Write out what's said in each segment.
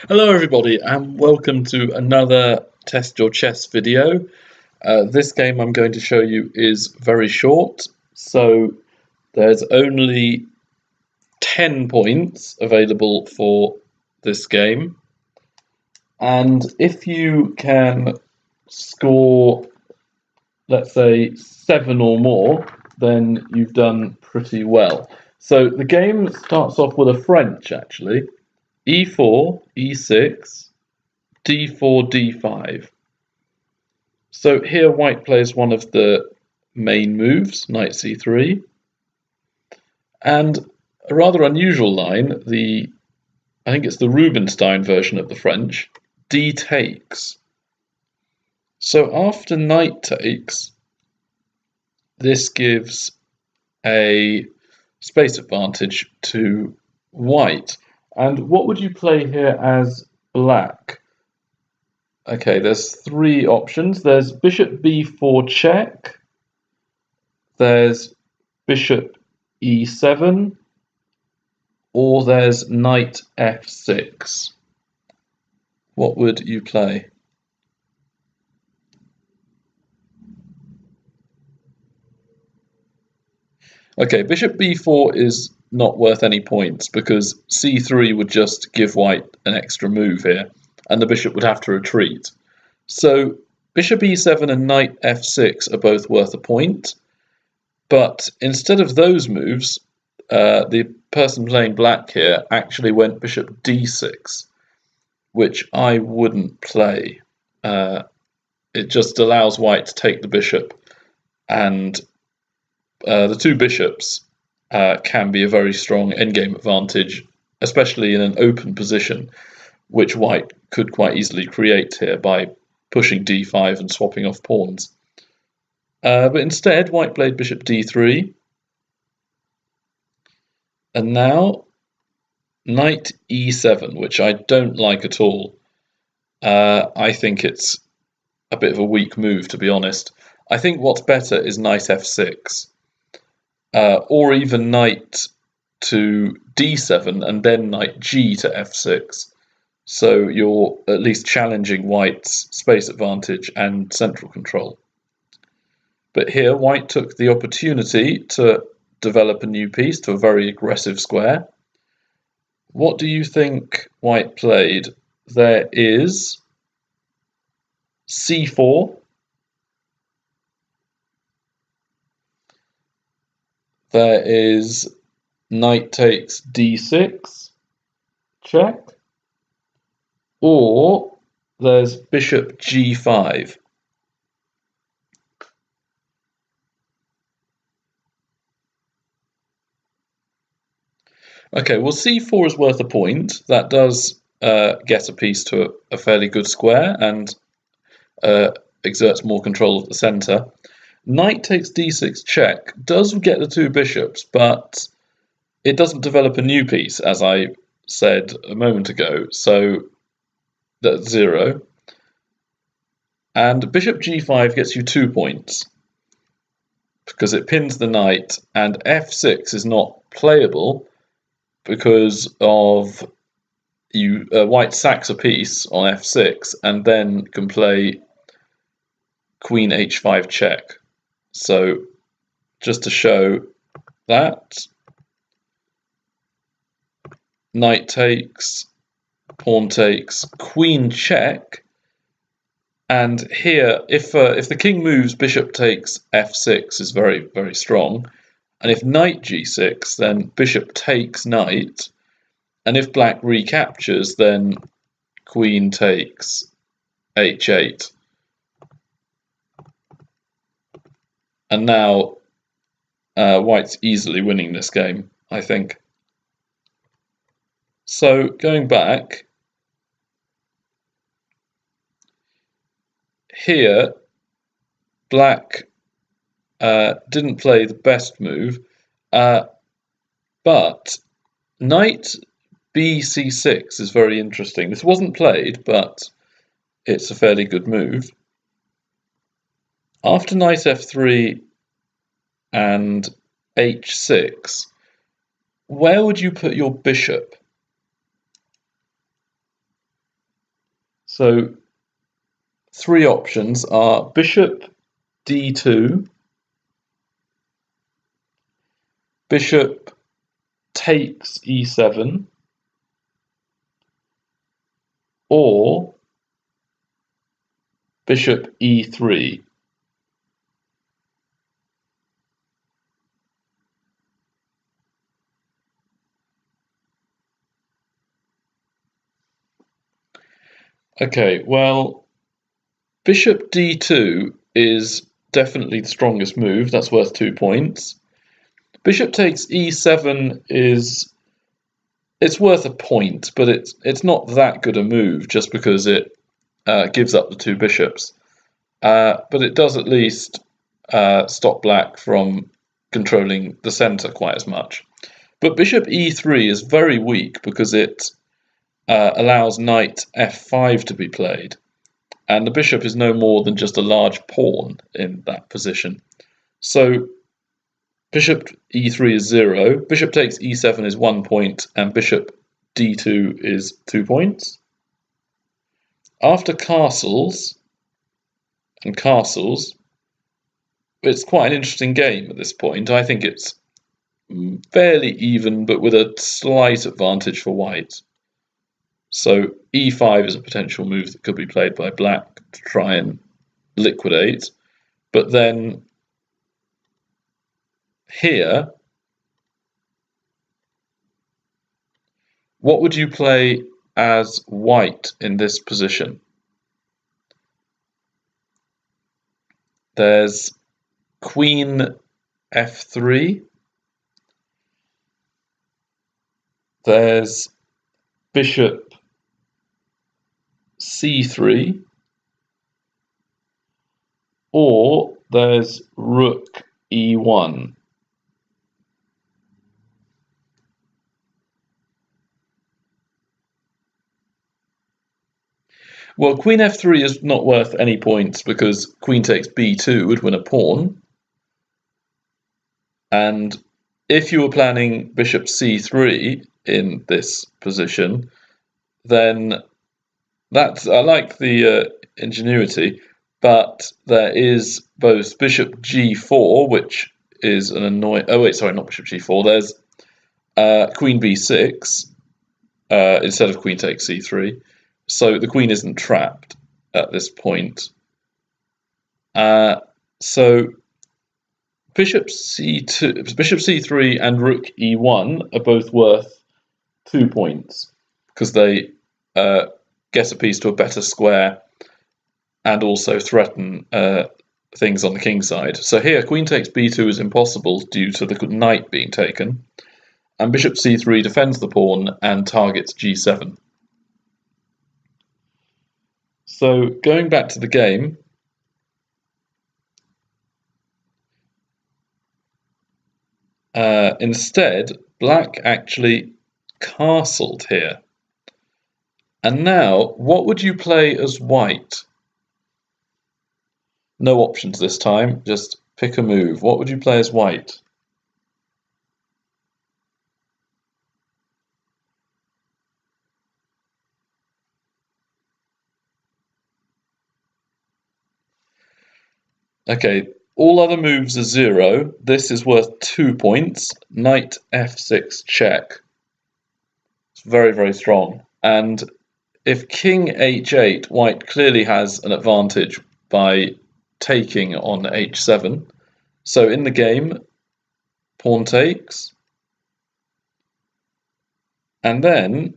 Hello everybody and welcome to another Test Your Chess video. This game I'm going to show you is very short, so there's only 10 points available for this game. And if you can score, let's say, 7 or more, then you've done pretty well. So the game starts off with a French actually. E4, E6, D4, D5. So here white plays one of the main moves, knight c3, and a rather unusual line, I think it's the Rubinstein version of the French, d takes. So after knight takes, this gives a space advantage to white. And what would you play here as black? Okay, there's three options. There's bishop b4 check, there's bishop e7, or there's knight f6. What would you play? Okay, bishop b4 is not worth any points because c3 would just give white an extra move here, and the bishop would have to retreat. So bishop e7 and knight f6 are both worth a point, but instead of those moves, the person playing black here actually went bishop d6, which I wouldn't play. It just allows white to take the bishop, and the two bishops can be a very strong endgame advantage, especially in an open position, which white could quite easily create here by pushing d5 and swapping off pawns. But instead, white played bishop d3, and now knight e7, which I don't like at all. I think it's a bit of a weak move, to be honest. I think what's better is knight f6, or even knight to d7 and then knight g to f6. So you're at least challenging white's space advantage and central control. But here, white took the opportunity to develop a new piece to a very aggressive square. What do you think white played? There is c4, there is knight takes d6, check, or there's bishop g5. Okay, well c4 is worth a point. That does get a piece to a fairly good square and exerts more control of the centre. Knight takes d6 check does get the two bishops, but it doesn't develop a new piece, as I said a moment ago, so that's 0. And bishop g5 gets you 2 points because it pins the knight, and f6 is not playable because of white sacks a piece on f6 and then can play queen h5 check. So just to show that, knight takes, pawn takes, queen check, and here if the king moves, bishop takes f6 is very, very strong, and if knight g6, then bishop takes knight, and if black recaptures, then queen takes h8. And now white's easily winning this game, I think. So going back, here black didn't play the best move, but knight bc6 is very interesting. This wasn't played, but it's a fairly good move. After knight f3 and h6, where would you put your bishop? So three options are bishop d2, bishop takes e7, or bishop e3. Okay, well, bishop d2 is definitely the strongest move. That's worth 2 points. Bishop takes e7 it's worth a point, but it's not that good a move just because it gives up the two bishops. But it does at least stop black from controlling the center quite as much. But bishop e3 is very weak because it allows knight f5 to be played, and the bishop is no more than just a large pawn in that position. So bishop e3 is 0, bishop takes e7 is 1 point, and bishop d2 is 2 points. After castles and castles, it's quite an interesting game at this point. I think it's fairly even, but with a slight advantage for white. So e5 is a potential move that could be played by black to try and liquidate. But then here, what would you play as white in this position? There's queen f3. There's bishop c3. Or there's rook e1. Well, queen f3 is not worth any points because queen takes b2 would win a pawn. And if you were planning bishop c3 in this position, then that's, I like the ingenuity, but there is both bishop g4, which is an annoying. Oh wait, sorry, not bishop g4. There's queen b6 instead of queen takes c3. So the queen isn't trapped at this point. So bishop c2, bishop c3, and rook e1 are both worth 2 points because they get a piece to a better square and also threaten things on the king side. So here, queen takes b2 is impossible due to the knight being taken, and bishop c3 defends the pawn and targets g7. So going back to the game, instead, black actually castled here. And now, what would you play as white? No options this time, just pick a move. What would you play as white? Okay, all other moves are 0. This is worth 2 points. Knight f6 check. It's very, very strong. And if king h8, white clearly has an advantage by taking on h7. So in the game, pawn takes. And then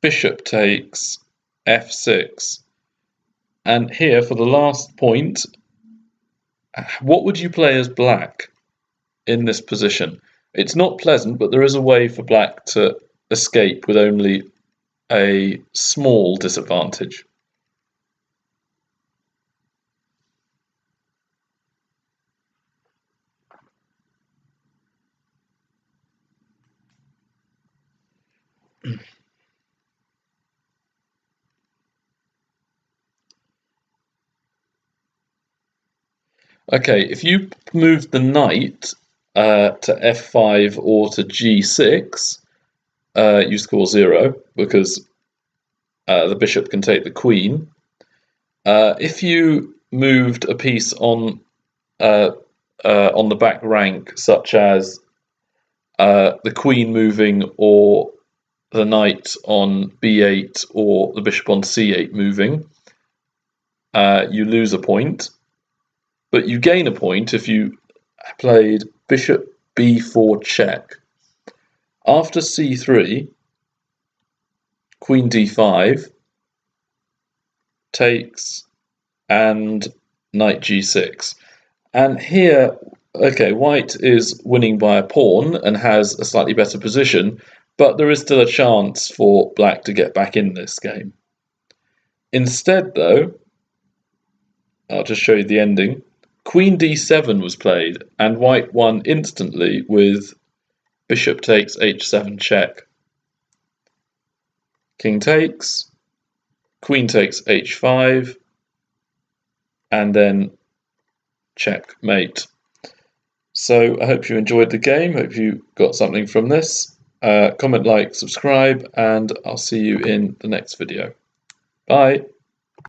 bishop takes f6. And here, for the last point, what would you play as black in this position? It's not pleasant, but there is a way for black to escape with only a small disadvantage. Okay, if you move the knight to f5 or to g6, you score 0 because the bishop can take the queen. If you moved a piece on the back rank, such as the queen moving, or the knight on b8, or the bishop on c8 moving, you lose a point, but you gain a point if you played bishop b4 check. After c3, queen d5 takes, and knight g6. And here, okay, white is winning by a pawn and has a slightly better position, but there is still a chance for black to get back in this game. Instead, though, I'll just show you the ending. Queen d7 was played, and white won instantly with bishop takes h7 check. King takes, queen takes h5, and then checkmate. So I hope you enjoyed the game, hope you got something from this. Comment, like, subscribe, and I'll see you in the next video. Bye!